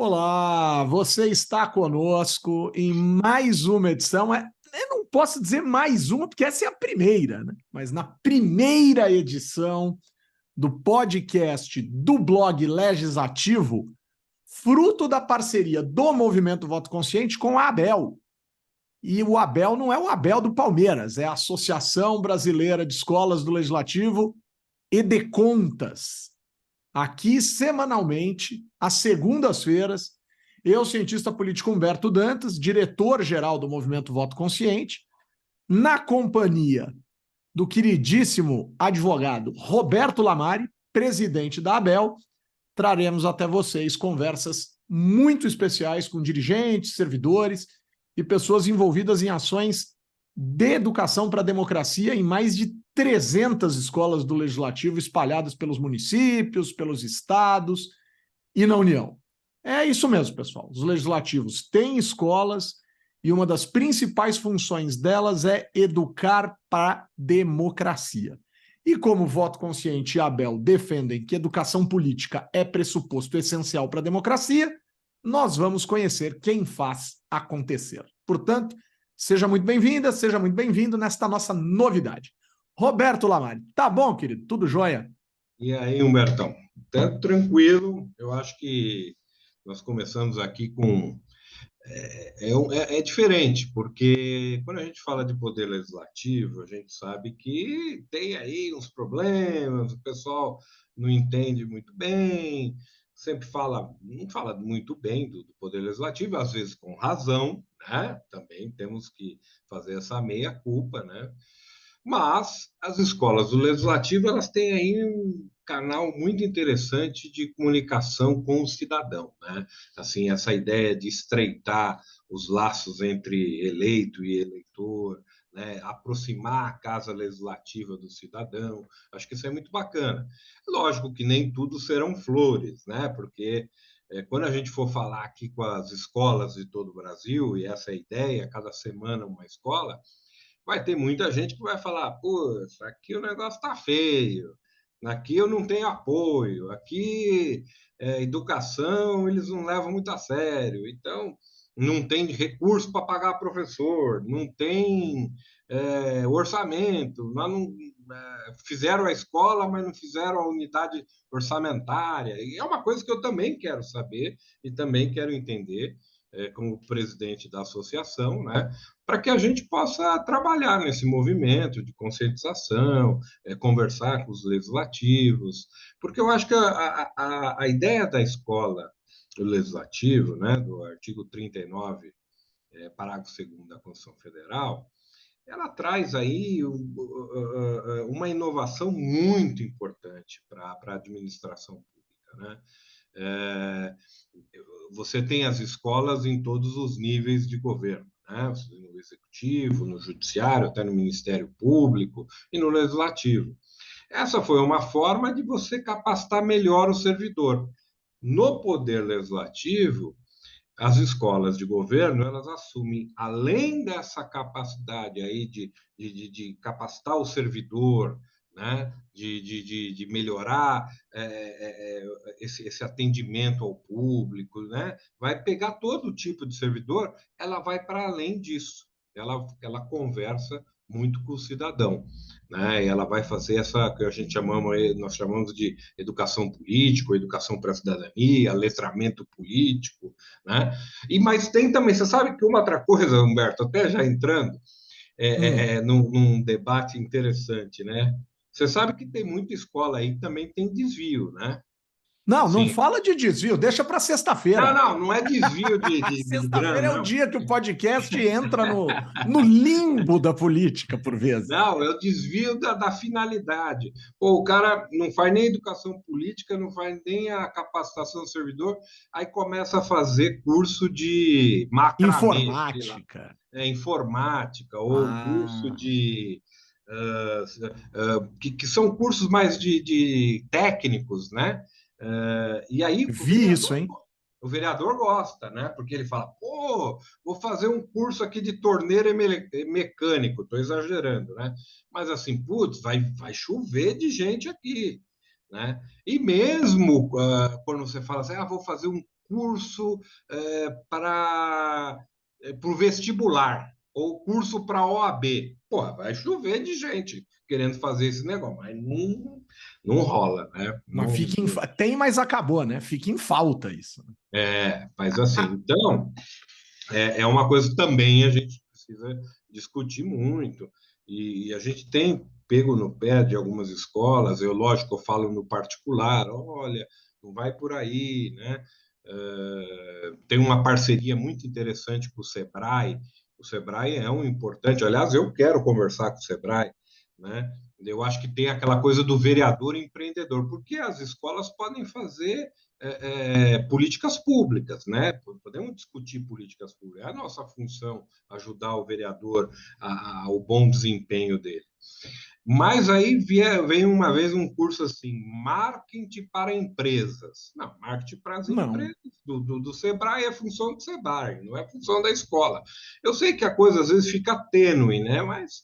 Olá, você está conosco em mais uma edição. Eu não posso dizer mais uma, porque essa é a primeira, né? Mas na primeira edição do podcast do blog Legislativo, fruto da parceria do Movimento Voto Consciente com a Abel. E o Abel não é o Abel do Palmeiras, é a Associação Brasileira de Escolas do Legislativo, EDECONTAS. Aqui, semanalmente, às segundas-feiras, eu, cientista político Humberto Dantas, diretor-geral do Movimento Voto Consciente, na companhia do queridíssimo advogado Roberto Lamari, presidente da ABEL, traremos até vocês conversas muito especiais com dirigentes, servidores e pessoas envolvidas em ações de educação para a democracia em mais de 300 escolas do Legislativo espalhadas pelos municípios, pelos estados e na União. É isso mesmo, pessoal. Os legislativos têm escolas e uma das principais funções delas é educar para a democracia. E como Voto Consciente e Abel defendem que educação política é pressuposto essencial para a democracia, nós vamos conhecer quem faz acontecer. Portanto, seja muito bem-vinda, seja muito bem-vindo nesta nossa novidade. Roberto Lamari, tá bom, querido? Tudo jóia? E aí, Humbertão? Tá tranquilo. Eu acho que nós começamos aqui com... É diferente, porque quando a gente fala de poder legislativo, a gente sabe que tem aí uns problemas, o pessoal não entende muito bem, sempre fala, não fala muito bem do poder legislativo, às vezes com razão, né? Também temos que fazer essa meia-culpa, né? Mas as escolas do Legislativo elas têm aí um canal muito interessante de comunicação com o cidadão, né? Assim, essa ideia de estreitar os laços entre eleito e eleitor, né? Aproximar a casa legislativa do cidadão, acho que isso é muito bacana. Lógico que nem tudo serão flores, né? Porque quando a gente for falar aqui com as escolas de todo o Brasil, e essa é a ideia, cada semana uma escola, vai ter muita gente que vai falar: poxa, aqui o negócio está feio, aqui eu não tenho apoio, aqui educação eles não levam muito a sério, então não tem recurso para pagar professor, não tem orçamento, nós não, fizeram a escola, mas não fizeram a unidade orçamentária, e é uma coisa que eu também quero saber e também quero entender. Como presidente da associação, né, para que a gente possa trabalhar nesse movimento de conscientização, conversar com os legislativos, porque eu acho que a ideia da escola do legislativo, né, do artigo 39, parágrafo 2º da Constituição Federal, ela traz aí uma inovação muito importante para a administração pública, né? É, você tem as escolas em todos os níveis de governo, né? No executivo, no judiciário, até no Ministério Público e no legislativo. Essa foi uma forma de você capacitar melhor o servidor. No poder legislativo, as escolas de governo elas assumem, além dessa capacidade aí de capacitar o servidor, né, de melhorar esse atendimento ao público, né, vai pegar todo tipo de servidor, ela vai para além disso, ela conversa muito com o cidadão, né? E ela vai fazer essa que a gente nós chamamos de educação política, educação para a cidadania, letramento político, né? Mas tem também, você sabe que uma outra coisa, Humberto, até já entrando num debate interessante, né? Você sabe que tem muita escola aí que também tem desvio, né? Não, não Assim, fala de desvio, deixa para sexta-feira. não é desvio de grana, Sexta-feira é o não. dia que o podcast entra no limbo da política, por vezes. Não, é o desvio da finalidade. Pô, o cara não faz nem educação política, não faz nem a capacitação do servidor, aí começa a fazer curso de macramê, sei lá, Informática. informática, ou curso Ah, de. Que são cursos mais de técnicos, né? E aí vi isso, hein? o vereador gosta, né? Porque ele fala, pô, vou fazer um curso aqui de torneiro mecânico, estou exagerando, né? Mas assim, putz, vai chover de gente aqui, né? E mesmo quando você fala assim, vou fazer um curso para o vestibular, ou curso para a OAB. Porra, vai chover de gente querendo fazer esse negócio, mas não rola, né? Mas Não, tem, mas acabou, né? Fica em falta isso. mas assim, então, é uma coisa que também a gente precisa discutir muito, e a gente tem pego no pé de algumas escolas, lógico, eu falo no particular, olha, não vai por aí, né? Tem uma parceria muito interessante com o Sebrae é um importante, aliás, eu quero conversar com o Sebrae, né? Eu acho que tem aquela coisa do vereador empreendedor, porque as escolas podem fazer políticas públicas, né? Podemos discutir políticas públicas. É a nossa função ajudar o vereador ao bom desempenho dele. Mas aí vem uma vez um curso assim, marketing para empresas. Não, marketing para as Não. empresas do Sebrae é função do Sebrae, não é função da escola. Eu sei que a coisa às vezes fica tênue, né? Mas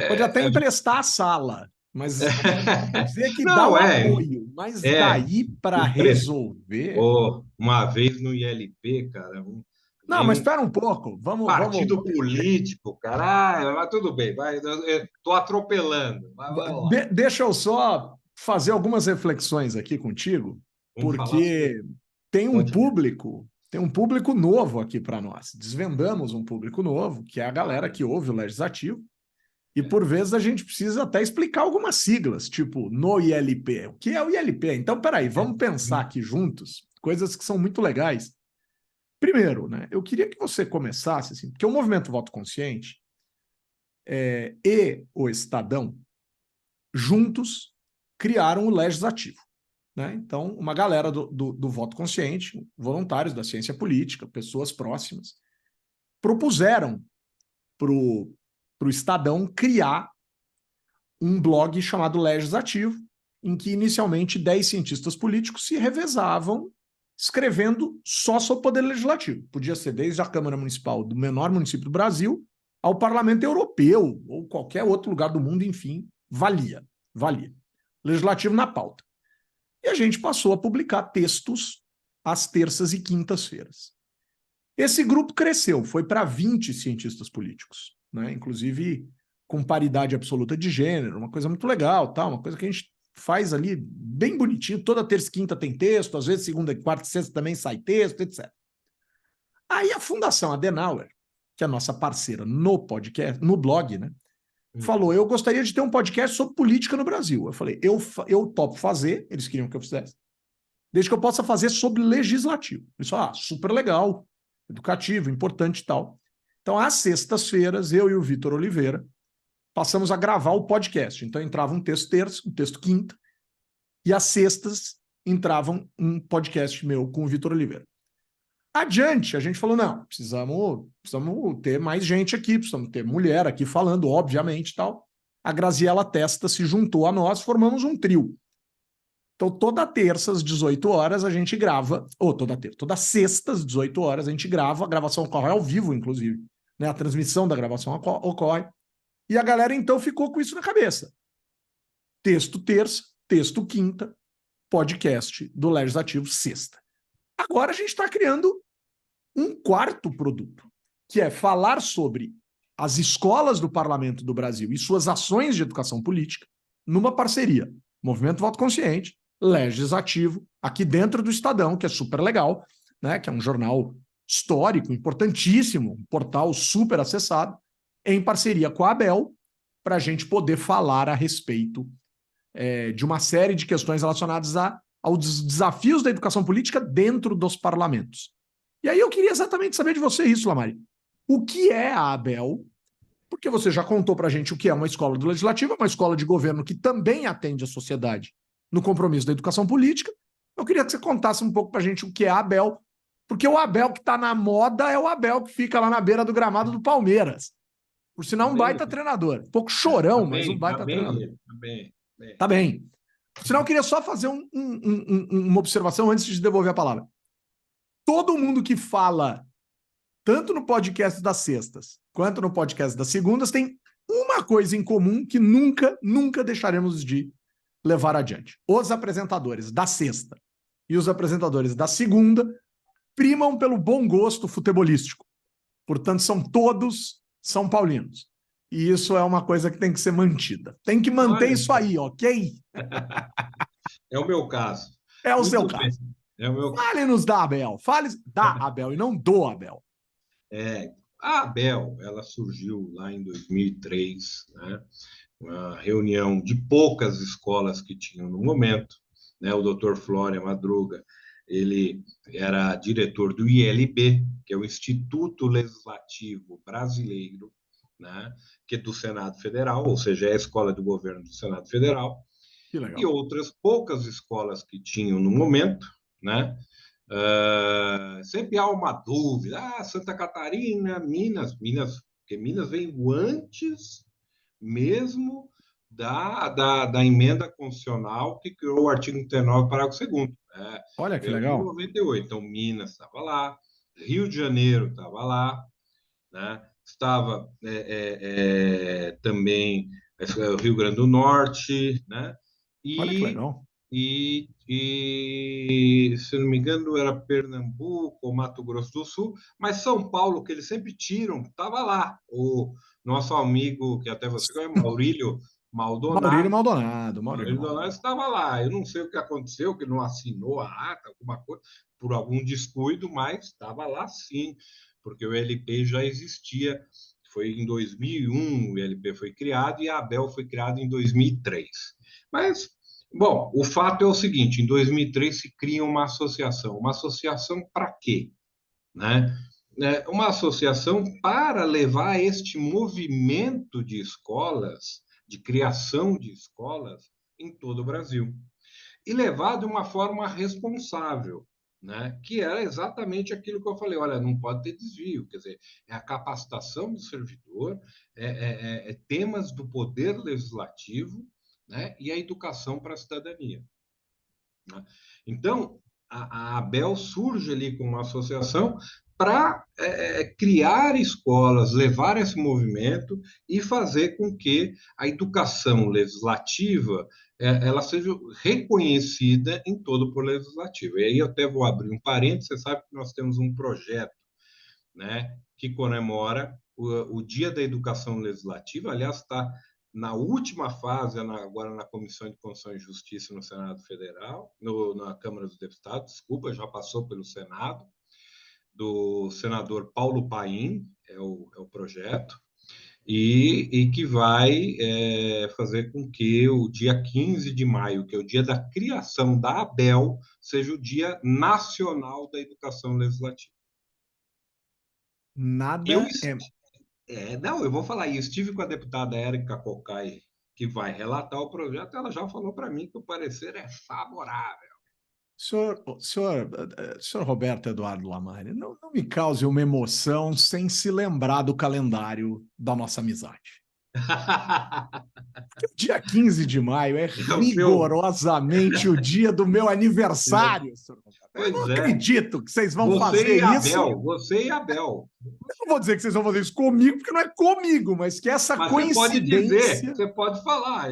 Pode até emprestar a sala, mas dizer que dá não o é, apoio, mas é daí para empresa. resolver. Oh, uma vez no ILP, cara, Não, vem mas um espera um pouco. Vamos. partido político, cara. Mas tudo bem, vai, estou atropelando. Vamos lá. Deixa eu só fazer algumas reflexões aqui contigo, Vamos falar sobre. porque tem um público novo aqui para nós. Desvendamos um público novo, que é a galera que ouve o legislativo, e por vezes a gente precisa até explicar algumas siglas, tipo no ILP. O que é o ILP? Então, peraí, vamos pensar aqui juntos coisas que são muito legais. Primeiro, né, eu queria que você começasse assim, porque o Movimento Voto Consciente e o Estadão juntos criaram o legislativo. Né? Então, uma galera do voto consciente, voluntários da ciência política, pessoas próximas, propuseram para o Estadão criar um blog chamado Legislativo, em que inicialmente 10 cientistas políticos se revezavam escrevendo só sobre o poder legislativo. Podia ser desde a Câmara Municipal do menor município do Brasil ao Parlamento Europeu ou qualquer outro lugar do mundo, enfim, valia. Legislativo na pauta. E a gente passou a publicar textos às terças e quintas-feiras. Esse grupo cresceu, foi para 20 cientistas políticos, né? Inclusive com paridade absoluta de gênero, uma coisa muito legal, tá? Uma coisa que a gente faz ali bem bonitinho, toda terça e quinta tem texto, às vezes segunda, quarta e sexta também sai texto, etc. Aí a Fundação Adenauer, que é a nossa parceira no podcast, no blog, né? Falou, eu gostaria de ter um podcast sobre política no Brasil. Eu falei, eu topo fazer, eles queriam que eu fizesse, desde que eu possa fazer sobre legislativo. Eles falaram, super legal, educativo, importante e tal. Então, às sextas-feiras, eu e o Vitor Oliveira passamos a gravar o podcast. Então, entrava um texto terça, um texto quinta, e às sextas entrava um podcast meu com o Vitor Oliveira. Adiante, a gente falou, não, precisamos ter mais gente aqui, precisamos ter mulher aqui falando, obviamente, tal. A Graziela Testa se juntou a nós, formamos um trio. Então, toda terça, às 18 horas, a gente grava, ou toda sexta, às 18 horas, a gente grava, a gravação ocorre ao vivo, inclusive, né? A transmissão da gravação ocorre, e a galera, então, ficou com isso na cabeça. Texto terça, texto quinta, podcast do Legislativo sexta. Agora a gente está criando um quarto produto, que é falar sobre as escolas do Parlamento do Brasil e suas ações de educação política numa parceria. Movimento Voto Consciente, Legislativo, aqui dentro do Estadão, que é super legal, né, que é um jornal histórico, importantíssimo, um portal super acessado, em parceria com a Abel, para a gente poder falar a respeito de uma série de questões relacionadas aos desafios da educação política dentro dos parlamentos. E aí eu queria exatamente saber de você isso, Lamari. O que é a Abel? Porque você já contou para a gente o que é uma escola do Legislativo, uma escola de governo que também atende a sociedade no compromisso da educação política. Eu queria que você contasse um pouco para a gente o que é a Abel, porque o Abel que está na moda é o Abel que fica lá na beira do gramado do Palmeiras. Por sinal, um baita treinador. Um pouco chorão, mas um baita treinador. Tá bem. Por sinal, eu queria só fazer uma observação antes de devolver a palavra. Todo mundo que fala, tanto no podcast das sextas, quanto no podcast das segundas, tem uma coisa em comum que nunca deixaremos de levar adiante. Os apresentadores da sexta e os apresentadores da segunda primam pelo bom gosto futebolístico. Portanto, são todos São Paulinos. E isso é uma coisa que tem que ser mantida. Tem que manter Olha, isso aí, ok? é o meu caso. É o seu Muito bem, caso. é o meu caso. Fale-nos da Abel. Fale da Abel e não do Abel. A Abel, ela surgiu lá em 2003, né? Uma reunião de poucas escolas que tinham no momento, né? O Dr. Flória Madruga, ele era diretor do ILB, que é o Instituto Legislativo Brasileiro, né? Que é do Senado Federal, ou seja, é a escola do governo do Senado Federal, Que e legal. outras poucas escolas que tinham no momento, né? Sempre há uma dúvida. Santa Catarina, Minas, porque Minas veio antes mesmo da emenda constitucional que criou o artigo 39, parágrafo 2º. Olha que Veio em legal. 98. Então, Minas estava lá, Rio de Janeiro estava lá, né? Estava também o Rio Grande do Norte, né? Olha que E, legal. se não me engano, era Pernambuco ou Mato Grosso do Sul, mas São Paulo, que eles sempre tiram, estava lá. O nosso amigo, que até você conhece, Maurílio Maurílio Maldonado, Maldonado. Maurílio Maurílio Maldonado Maldonado. estava lá. Eu não sei o que aconteceu, que não assinou a ata, alguma coisa, por algum descuido, mas estava lá sim, porque o LP já existia. Foi em 2001 o LP foi criado e a ABEL foi criada em 2003. Mas, bom, o fato é o seguinte: em 2003 se cria uma associação. Uma associação para quê? Né? Uma associação para levar este movimento de escolas, de criação de escolas em todo o Brasil. E levar de uma forma responsável, né? Que era exatamente aquilo que eu falei: olha, não pode ter desvio, quer dizer, é a capacitação do servidor, temas do poder legislativo, né? E a educação para a cidadania. Né? Então, a ABEL surge ali com uma associação para criar escolas, levar esse movimento e fazer com que a educação legislativa ela seja reconhecida em todo o poder legislativo. E aí eu até vou abrir um parênteses: você sabe que nós temos um projeto, né, que comemora o Dia da Educação Legislativa. Aliás, está na última fase, agora na Comissão de Constituição e Justiça no Senado Federal, na Câmara dos Deputados, desculpa, já passou pelo Senado, do senador Paulo Paim, é o projeto, e que vai fazer com que o dia 15 de maio, que é o dia da criação da ABEL, seja o Dia Nacional da Educação Legislativa. Eu Nada é. Não, eu vou falar isso. Estive com a deputada Érica Cocai, que vai relatar o projeto. Ela já falou para mim que o parecer é favorável. Senhor Roberto Eduardo Lamari, não me cause uma emoção sem se lembrar do calendário da nossa amizade. Porque o dia 15 de maio é É o seu. rigorosamente o dia do meu aniversário, senhor Roberto. Eu não Pois é. acredito que vocês vão Você fazer e isso. Abel. Você e Abel. Eu não vou dizer que vocês vão fazer isso comigo, porque não é comigo, mas que essa Mas você pode dizer, coincidência. você pode falar.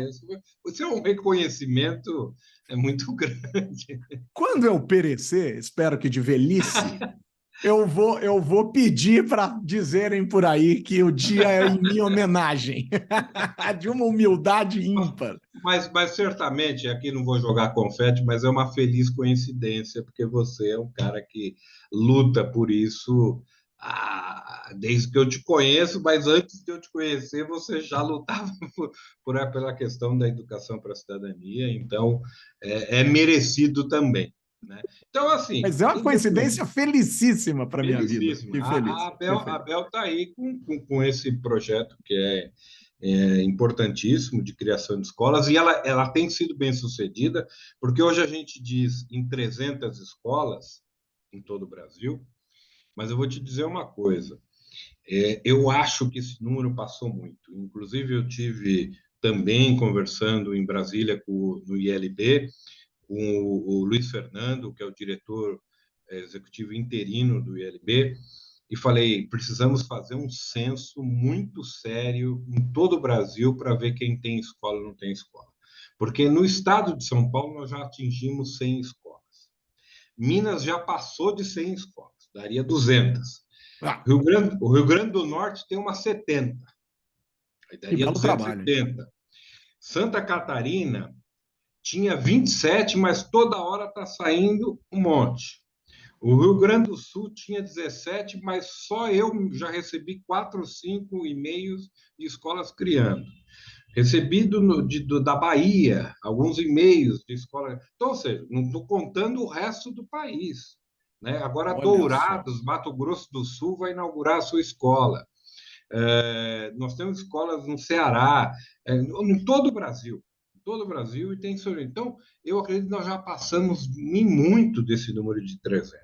O seu reconhecimento é muito grande. Quando eu perecer, espero que de velhice, eu vou pedir para dizerem por aí que o dia é em minha homenagem, de uma humildade ímpar. Mas certamente, aqui não vou jogar confete, mas é uma feliz coincidência, porque você é um cara que luta por isso desde que eu te conheço, mas antes de eu te conhecer, você já lutava pela questão da educação para a cidadania, então é merecido também. Né? Então, assim, Mas é uma independente. coincidência felicíssima para minha vida. Felicíssimo. Fiquei A feliz, Abel fiquei a feliz. Abel está aí com esse projeto que é importantíssimo de criação de escolas, e ela tem sido bem sucedida, porque hoje a gente diz em 300 escolas em todo o Brasil, mas eu vou te dizer uma coisa: eu acho que esse número passou muito. Inclusive, eu tive também conversando em Brasília no ILB com o Luiz Fernando, que é o diretor executivo interino do ILB, e falei: precisamos fazer um censo muito sério em todo o Brasil para ver quem tem escola e não tem escola. Porque no estado de São Paulo nós já atingimos 100 escolas. Minas já passou de 100 escolas. daria 200. Ah, O Rio Grande do Norte tem umas 70, aí que daria belo trabalho, hein? 280. Santa Catarina tinha 27, mas toda hora está saindo um monte. O Rio Grande do Sul tinha 17, mas só eu já recebi 4 ou 5 e-mails de escolas criando. Recebi da Bahia alguns e-mails de escola. Então, ou seja, não estou contando o resto do país. Né? Agora, Olha só. Dourados, Mato Grosso do Sul, vai inaugurar a sua escola. Nós temos escolas no Ceará, em todo o Brasil. Todo o Brasil e tem isso. Então, eu acredito que nós já passamos em muito desse número de 300.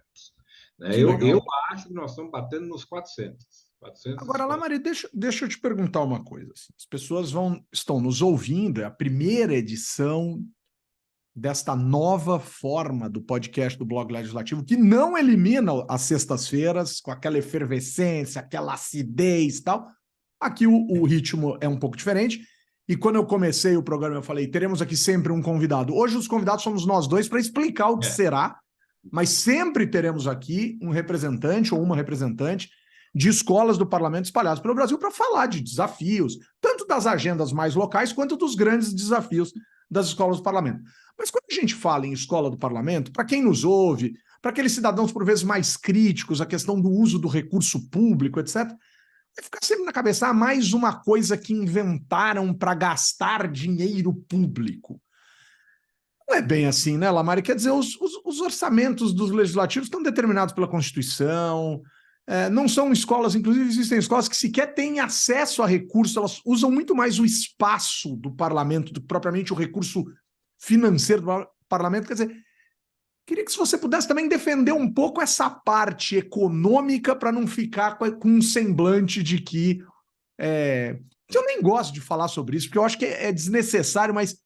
Né? Que Eu legal. acho que nós estamos batendo nos 400. 400 Agora, escolas. Lamari, deixa eu te perguntar uma coisa. Assim. As pessoas estão nos ouvindo, é a primeira edição desta nova forma do podcast do Blog Legislativo, que não elimina as sextas-feiras com aquela efervescência, aquela acidez e tal. Aqui o ritmo é um pouco diferente. E quando eu comecei o programa, eu falei: teremos aqui sempre um convidado. Hoje, os convidados somos nós dois para explicar o que É. será, mas sempre teremos aqui um representante ou uma representante de escolas do parlamento espalhadas pelo Brasil para falar de desafios, tanto das agendas mais locais quanto dos grandes desafios das escolas do parlamento. Mas quando a gente fala em escola do parlamento, para quem nos ouve, para aqueles cidadãos por vezes mais críticos, a questão do uso do recurso público, etc., vai ficar sempre na cabeça, mais uma coisa que inventaram para gastar dinheiro público. Não é bem assim, né, Lamari? Quer dizer, os orçamentos dos legislativos estão determinados pela Constituição, não são escolas, inclusive existem escolas que sequer têm acesso a recursos, elas usam muito mais o espaço do parlamento do que propriamente o recurso financeiro do parlamento. Quer dizer, queria que se você pudesse também defender um pouco essa parte econômica para não ficar com um semblante de que eu nem gosto de falar sobre isso, porque eu acho que é desnecessário, mas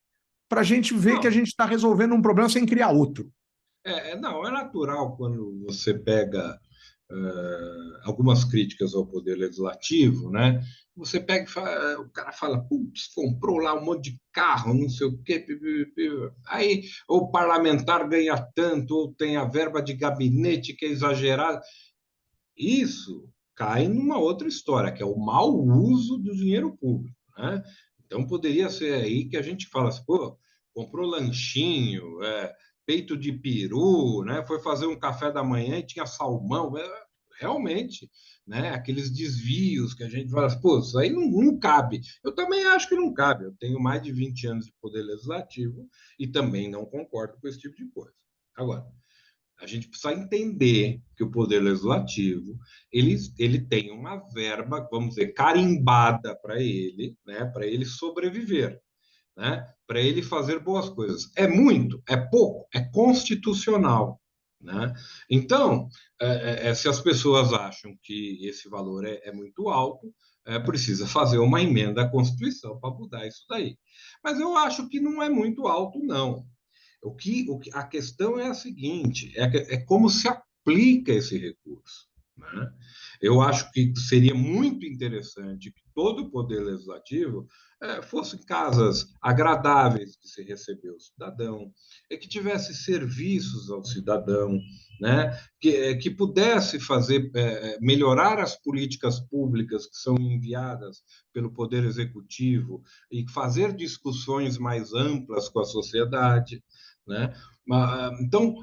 para a gente ver que a Não, gente está resolvendo um problema sem criar outro. não, é natural quando você pega algumas críticas ao poder legislativo, né? Você pega e fala, o cara fala, putz, comprou lá um monte de carro, não sei o quê, aí o parlamentar ganha tanto, ou tem a verba de gabinete que é exagerada. Isso cai numa outra história, que é o mau uso do dinheiro público, né? Então poderia ser aí que a gente fala assim, pô, comprou lanchinho, peito de peru, né? Foi fazer um café da manhã e tinha salmão, realmente, né? Aqueles desvios que a gente fala, assim, pô, isso aí não cabe. Eu também acho que não cabe. Eu tenho mais de 20 anos de poder legislativo e também não concordo com esse tipo de coisa. Agora, a gente precisa entender que o poder legislativo ele tem uma verba, vamos dizer, carimbada para ele, né, para ele sobreviver, né, para ele fazer boas coisas. É muito, é pouco, é constitucional. Né? Então, se as pessoas acham que esse valor é muito alto, precisa fazer uma emenda à Constituição para mudar isso daí. Mas eu acho que não é muito alto, não. A questão é a seguinte: é como se aplica esse recurso. Né? Eu acho que seria muito interessante que todo o poder legislativo fosse casas agradáveis de se receber o cidadão, que tivesse serviços ao cidadão, né? Que pudesse fazer melhorar as políticas públicas que são enviadas pelo poder executivo e fazer discussões mais amplas com a sociedade. Né? Então,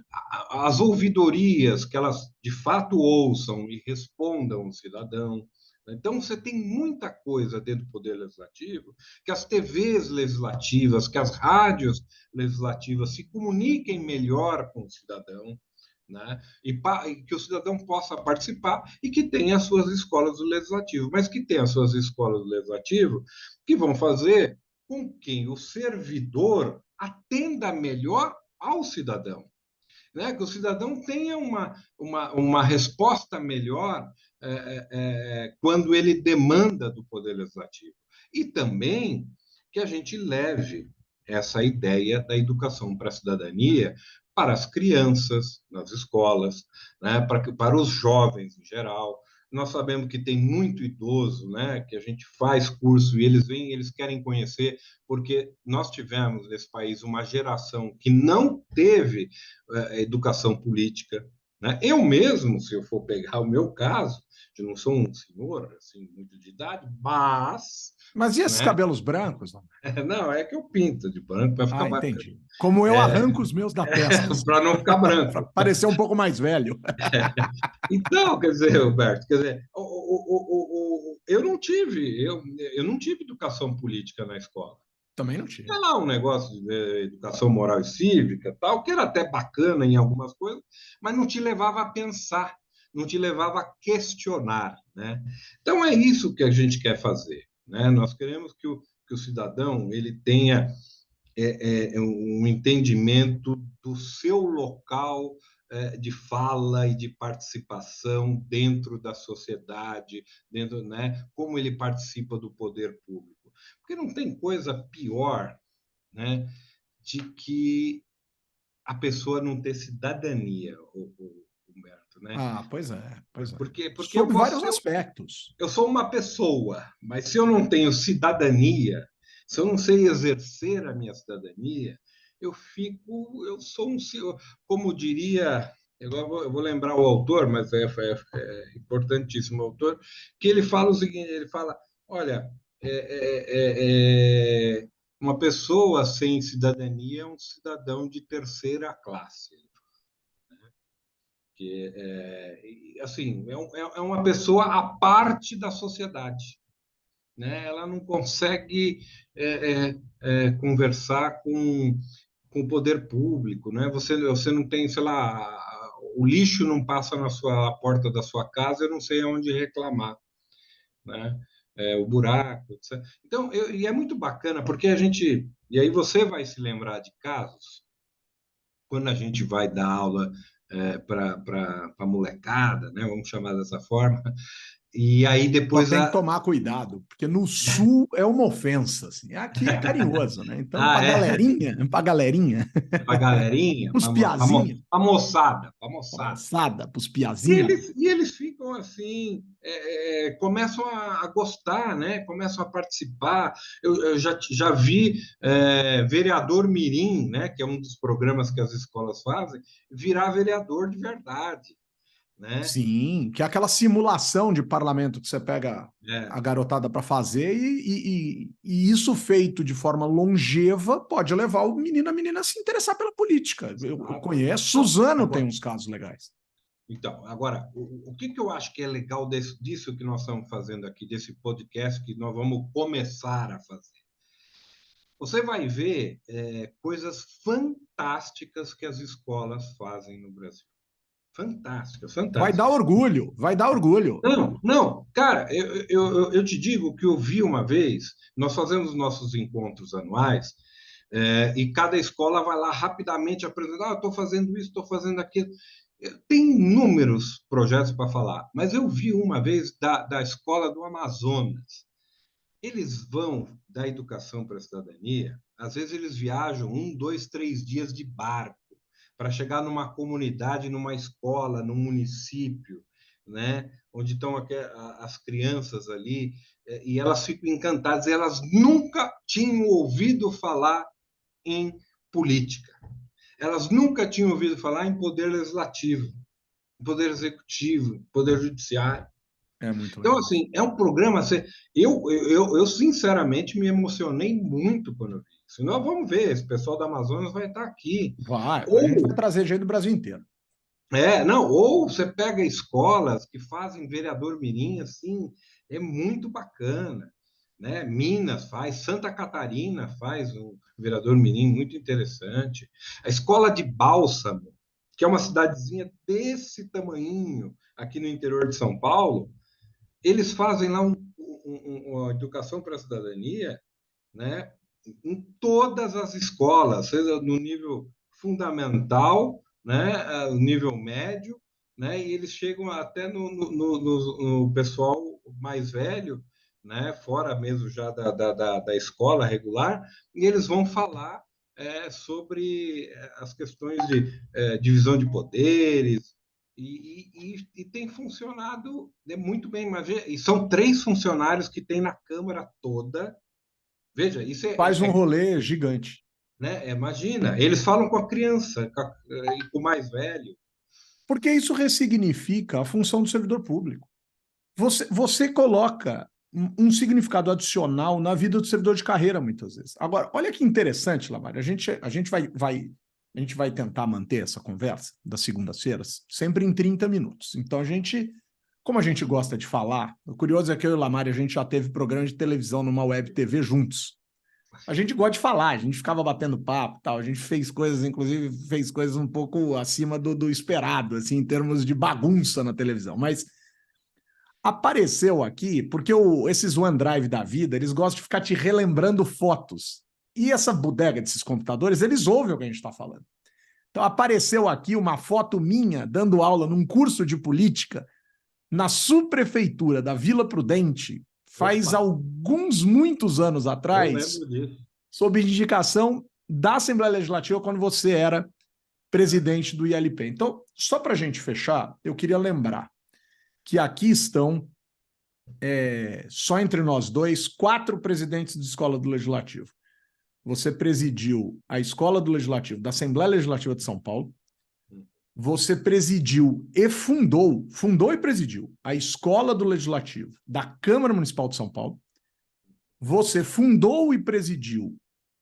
as ouvidorias, que elas de fato ouçam e respondam o cidadão. Então, você tem muita coisa dentro do Poder Legislativo, que as TVs legislativas, que as rádios legislativas se comuniquem melhor com o cidadão, né? E que o cidadão possa participar e que tenha as suas escolas do legislativo, mas que tenha as suas escolas do legislativo que vão fazer com que o servidor atenda melhor ao cidadão, né? Que o cidadão tenha uma resposta melhor quando ele demanda do Poder Legislativo. E também que a gente leve essa ideia da educação para a cidadania para as crianças nas escolas, né? Para os jovens em geral. Nós sabemos que tem muito idoso, né, que a gente faz curso e eles vêm, eles querem conhecer, porque nós tivemos nesse país uma geração que não teve educação política, né? Eu mesmo, se eu for pegar o meu caso, eu não sou um senhor assim, muito de idade, mas, Mas e esses né? cabelos brancos? Não, Não, é que eu pinto de branco para ficar bacana, entendi. Como eu arranco os meus da testa, assim, para não ficar para branco. parecer um pouco mais velho. Então, quer dizer, Roberto, quer dizer, eu não tive educação política na escola. Também não tinha. Tinha lá um negócio de educação moral e cívica, tal, que era até bacana em algumas coisas, mas não te levava a pensar, não te levava a questionar, né? Então é isso que a gente quer fazer, né? Nós queremos que o cidadão ele tenha um entendimento do seu local de fala e de participação dentro da sociedade, dentro, né, como ele participa do poder público. Porque não tem coisa pior, né, de que a pessoa não ter cidadania, Humberto, né? Ah, pois é, pois é. Porque Sob vários aspectos. eu sou uma pessoa, mas se eu não tenho cidadania, se eu não sei exercer a minha cidadania, eu sou como diria, eu vou lembrar o autor, mas é importantíssimo o autor, que ele fala o seguinte, ele fala, olha, uma pessoa sem cidadania é um cidadão de terceira classe. Que assim é uma pessoa à parte da sociedade, né? Ela não consegue conversar com o poder público, né? Você não tem, sei lá, o lixo não passa na sua a porta da sua casa, eu não sei aonde reclamar, né? O buraco, etc. Então, e é muito bacana porque a gente e aí você vai se lembrar de casos quando a gente vai dar aula para a molecada, né? Vamos chamar dessa forma. E aí Só depois tem que tomar cuidado, porque no sul é uma ofensa, assim. Aqui é carinhoso, né? Então, pra galerinha, para a galerinha, pros piazinha, para moçada, para pra moçada. moçada, pros E piazinha. eles ficam assim, começam a gostar, né? Começam a participar. Eu já vi vereador Mirim, né? Que é um dos programas que as escolas fazem, virar vereador de verdade, né? Sim, que é aquela simulação de parlamento que você pega É, a garotada para fazer e isso feito de forma longeva pode levar o menino a menina a se interessar pela política. Eu exato. conheço, Então, Suzano tem agora, uns casos legais. agora, o que eu acho que é legal disso que nós estamos fazendo aqui, desse podcast que nós vamos começar a fazer? Você vai ver coisas fantásticas que as escolas fazem no Brasil. Fantásticas, Vai dar fantásticas. orgulho, vai dar orgulho. Não, não, cara, eu te digo que eu vi uma vez, nós fazemos nossos encontros anuais, e cada escola vai lá rapidamente apresentar, estou fazendo isso, estou fazendo aquilo. Tem inúmeros projetos para falar, mas eu vi uma vez da escola do Amazonas. Eles vão da educação para a cidadania, às vezes eles viajam 1, 2, 3 dias de barco para chegar numa comunidade, numa escola, num município, né? Onde estão as crianças ali, e elas ficam encantadas, elas nunca tinham ouvido falar em política, elas nunca tinham ouvido falar em poder legislativo, poder executivo, poder judiciário. É muito Então, legal. assim, é um programa. Assim, eu sinceramente me emocionei muito quando eu vi isso. Nós vamos ver, esse pessoal da Amazonas vai estar aqui. Vai, a gente vai Ou, trazer gente do Brasil inteiro. não, ou você pega escolas que fazem vereador mirim, assim, é muito bacana. Né? Minas faz, Santa Catarina faz um vereador mirim muito interessante. A escola de Bálsamo, que é uma cidadezinha desse tamanhinho aqui no interior de São Paulo, eles fazem lá uma educação para a cidadania, né, em todas as escolas, seja no nível fundamental, né, no nível médio, né, e eles chegam até no pessoal mais velho, né, fora mesmo já da escola regular, e eles vão falar sobre as questões de divisão de poderes, e tem funcionado muito bem. Mas, e são 3 funcionários que tem na Câmara toda. Veja, isso Faz um rolê gigante. né? Imagina, eles falam com a criança e com o mais velho. Porque isso ressignifica a função do servidor público. Você coloca um significado adicional na vida do servidor de carreira, muitas vezes. Agora, olha que interessante, Lamar. A gente vai tentar manter essa conversa das segundas-feiras sempre em 30 minutos. Então, como a gente gosta de falar, o curioso é que eu e o Lamar, a gente já teve programa de televisão numa web TV juntos. A gente gosta de falar, a gente ficava batendo papo, tal. A gente fez coisas, inclusive fez coisas um pouco acima do esperado, assim, em termos de bagunça na televisão. Mas apareceu aqui porque esses OneDrive da vida, eles gostam de ficar te relembrando fotos. E essa bodega desses computadores, eles ouvem o que a gente está falando. Então apareceu aqui uma foto minha dando aula num curso de política na subprefeitura da Vila Prudente, faz Opa, muitos anos eu atrás, lembro disso. sob indicação da Assembleia Legislativa, quando você era presidente do ILP. Então, só para a gente fechar, eu queria lembrar que aqui estão, só entre nós dois, 4 presidentes de escola do Legislativo. Você presidiu a escola do Legislativo, da Assembleia Legislativa de São Paulo. Você presidiu e fundou e presidiu a escola do Legislativo da Câmara Municipal de São Paulo. Você fundou e presidiu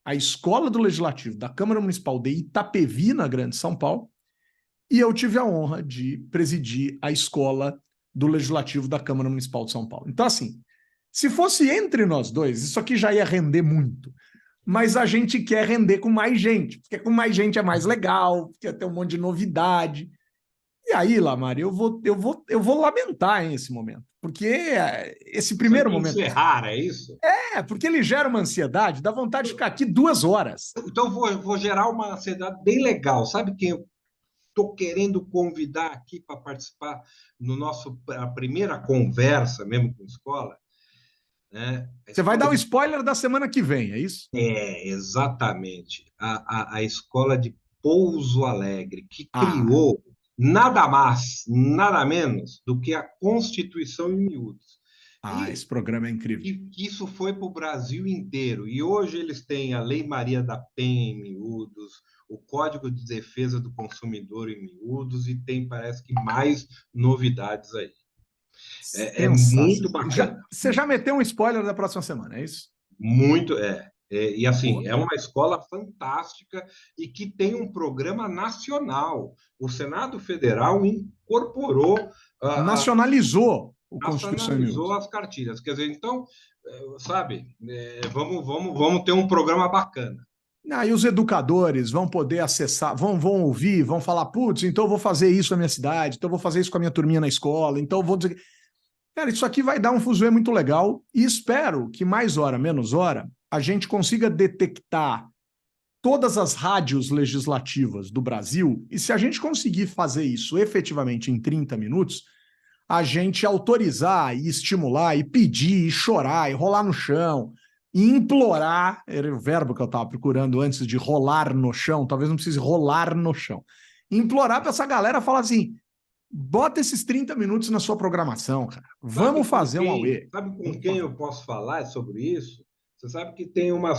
a escola do Legislativo da Câmara Municipal de Itapevi, na Grande São Paulo. E eu tive a honra de presidir a escola do Legislativo da Câmara Municipal de São Paulo. Então, assim, se fosse entre nós dois, isso aqui já ia render muito. Mas a gente quer render com mais gente, porque com mais gente é mais legal, quer ter um monte de novidade. E aí, Lamar, eu vou lamentar hein, esse momento, porque esse Isso aí primeiro tem que momento, encerrar, é isso? porque ele gera uma ansiedade, dá vontade de ficar aqui 2 horas. Então, vou gerar uma ansiedade bem legal. Sabe quem eu estou querendo convidar aqui para participar no nosso a primeira conversa, mesmo com a escola? Né? A Você vai escola dar o de spoiler da semana que vem, é isso? exatamente a escola de Pouso Alegre, que Ah, criou nada mais, nada menos do que a Constituição em miúdos. esse E programa é incrível. que isso foi para o Brasil inteiro. E hoje eles têm a Lei Maria da Penha em miúdos, o Código de Defesa do Consumidor em miúdos, e tem, parece que, mais novidades aí. É muito Sensacional. bacana. Você já meteu um spoiler da próxima semana, é isso? Muito, e assim, Boa. é uma escola fantástica e que tem um programa nacional. O Senado Federal incorporou, Nacionalizou o Constituição em nacionalizou Miúdos. as cartilhas. Quer dizer, então, sabe, vamos ter um programa bacana. E os educadores vão poder acessar, vão ouvir, vão falar, putz, então eu vou fazer isso na minha cidade, então eu vou fazer isso com a minha turminha na escola, então eu vou dizer. Cara, isso aqui vai dar um fuzuê muito legal e espero que mais hora, menos hora, a gente consiga detectar todas as rádios legislativas do Brasil e se a gente conseguir fazer isso efetivamente em 30 minutos, a gente autorizar e estimular e pedir e chorar e rolar no chão e implorar, era o verbo que eu estava procurando antes de rolar no chão, talvez não precise rolar no chão, implorar para essa galera falar assim, bota esses 30 minutos na sua programação, cara. Vamos fazer um auê. Sabe com Vamos quem fazer. eu posso falar sobre isso? Você sabe que tem uma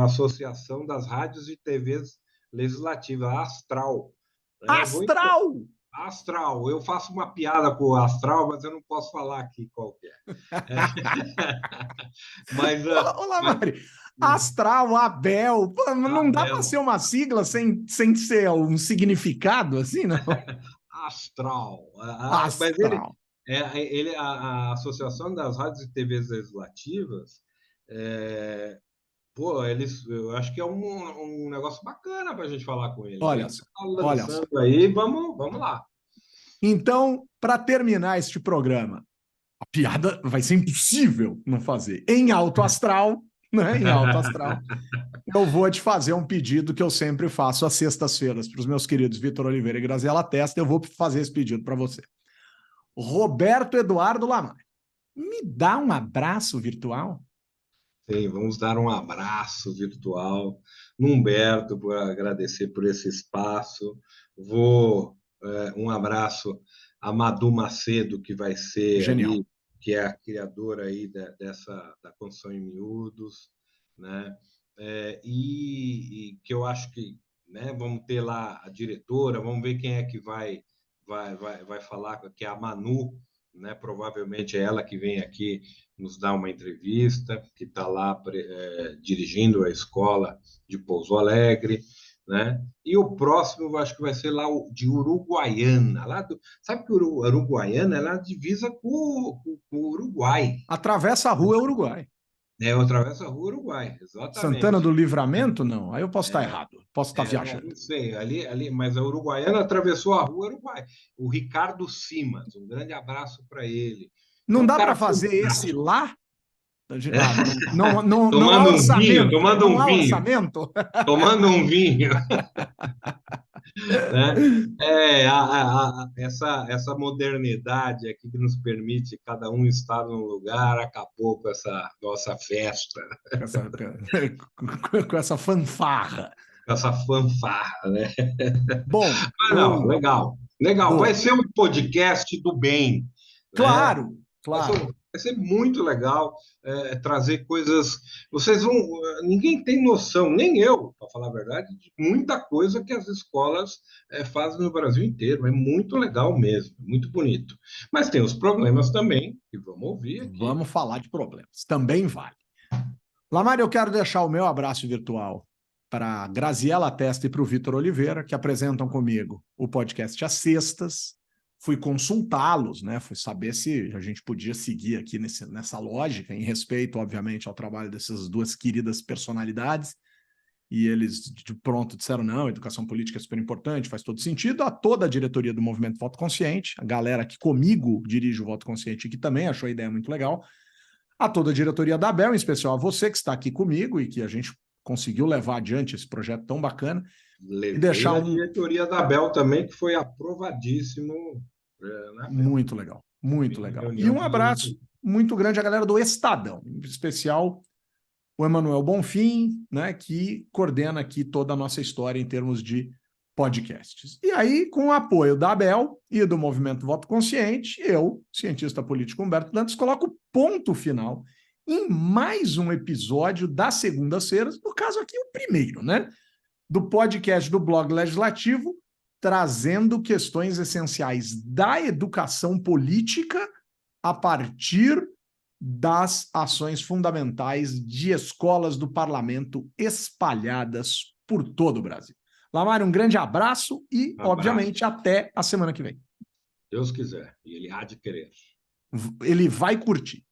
associação das rádios e TVs legislativas, a Astral. Né? Astral! Astral, eu faço uma piada com o Astral, mas eu não posso falar aqui qual que é. Mas, Olá, mas Mari. Astral, Abel, pô, não dá para ser Abel, uma sigla sem ser um significado assim, não? Astral. Mas Astral. a Associação das Rádios e TVs Legislativas, é, pô, eu acho que é um negócio bacana para a gente falar com eles, Olha hein? só, Tá olha só. lançando aí, vamos lá. Então, para terminar este programa, a piada vai ser impossível não fazer. Em alto astral, né? Em alto astral, eu vou te fazer um pedido que eu sempre faço às sextas-feiras para os meus queridos Vitor Oliveira e Graziela Testa. Eu vou fazer esse pedido para você. Roberto Eduardo Lamar, me dá um abraço virtual? Sim, vamos dar um abraço virtual no Humberto, por agradecer por esse espaço. Um abraço a Madu Macedo, que vai ser Genial. ali, que é a criadora aí da Construção em Miúdos, né? E que eu acho que, né, vamos ter lá a diretora, vamos ver quem é que vai vai falar, que é a Manu, né? Provavelmente é ela que vem aqui nos dar uma entrevista, que está lá dirigindo a escola de Pouso Alegre, né? E o próximo, eu acho que vai ser lá de Uruguaiana. Sabe que Uruguaiana é na divisa com o Uruguai. Atravessa a rua é Uruguai. Eu atravesso a rua Uruguai, Santana do exatamente. Livramento, não. Aí eu posso estar errado. Posso estar Não, viajando. não sei, mas a Uruguaiana atravessou a rua Uruguai. O Ricardo Simas, um grande abraço para ele. É Não um dá para cara fazer esse fantástico. lá? Ah, não há Tomando um vinho, orçamento. tomando Não um há vinho, orçamento. tomando um vinho, né? Essa modernidade aqui que nos permite cada um estar num lugar acabou com essa nossa festa, Com essa, com essa fanfarra. com essa fanfarra, né? Bom, Ah, não, legal, legal. Vai boa. ser um podcast do bem, né? Claro, claro. Vai ser muito legal trazer coisas. Vocês vão. Ninguém tem noção, nem eu, para falar a verdade, de muita coisa que as escolas fazem no Brasil inteiro. É muito legal mesmo, muito bonito. Mas tem os problemas também, que vamos ouvir aqui. Vamos falar de problemas. Também vale. Lamar, eu quero deixar o meu abraço virtual para a Graziela Testa e para o Vitor Oliveira, que apresentam comigo o podcast às sextas. Fui consultá-los, né? Fui saber se a gente podia seguir aqui nessa lógica, em respeito, obviamente, ao trabalho dessas duas queridas personalidades. E eles, de pronto, disseram: não, educação política é super importante, faz todo sentido. A toda a diretoria do Movimento Voto Consciente, a galera que comigo dirige o Voto Consciente, que também achou a ideia muito legal, a toda a diretoria da Abel, em especial a você que está aqui comigo e que a gente conseguiu levar adiante esse projeto tão bacana. E Levei deixar a diretoria da Bel também, que foi aprovadíssimo na Bel. muito legal, muito Em legal. E reunião um de abraço diretoria. muito grande à galera do Estadão, em especial o Emanuel Bonfim, né, que coordena aqui toda a nossa história em termos de podcasts. E aí, com o apoio da Abel e do Movimento Voto Consciente, eu, cientista político Humberto Dantas, coloco ponto final em mais um episódio das segundas-feiras, no caso aqui o primeiro, né, do podcast do Blog Legislativo, trazendo questões essenciais da educação política a partir das ações fundamentais de escolas do parlamento espalhadas por todo o Brasil. Lamar, um grande abraço e, Um abraço. obviamente, até a semana que vem. Deus quiser. E ele há de querer. Ele vai curtir.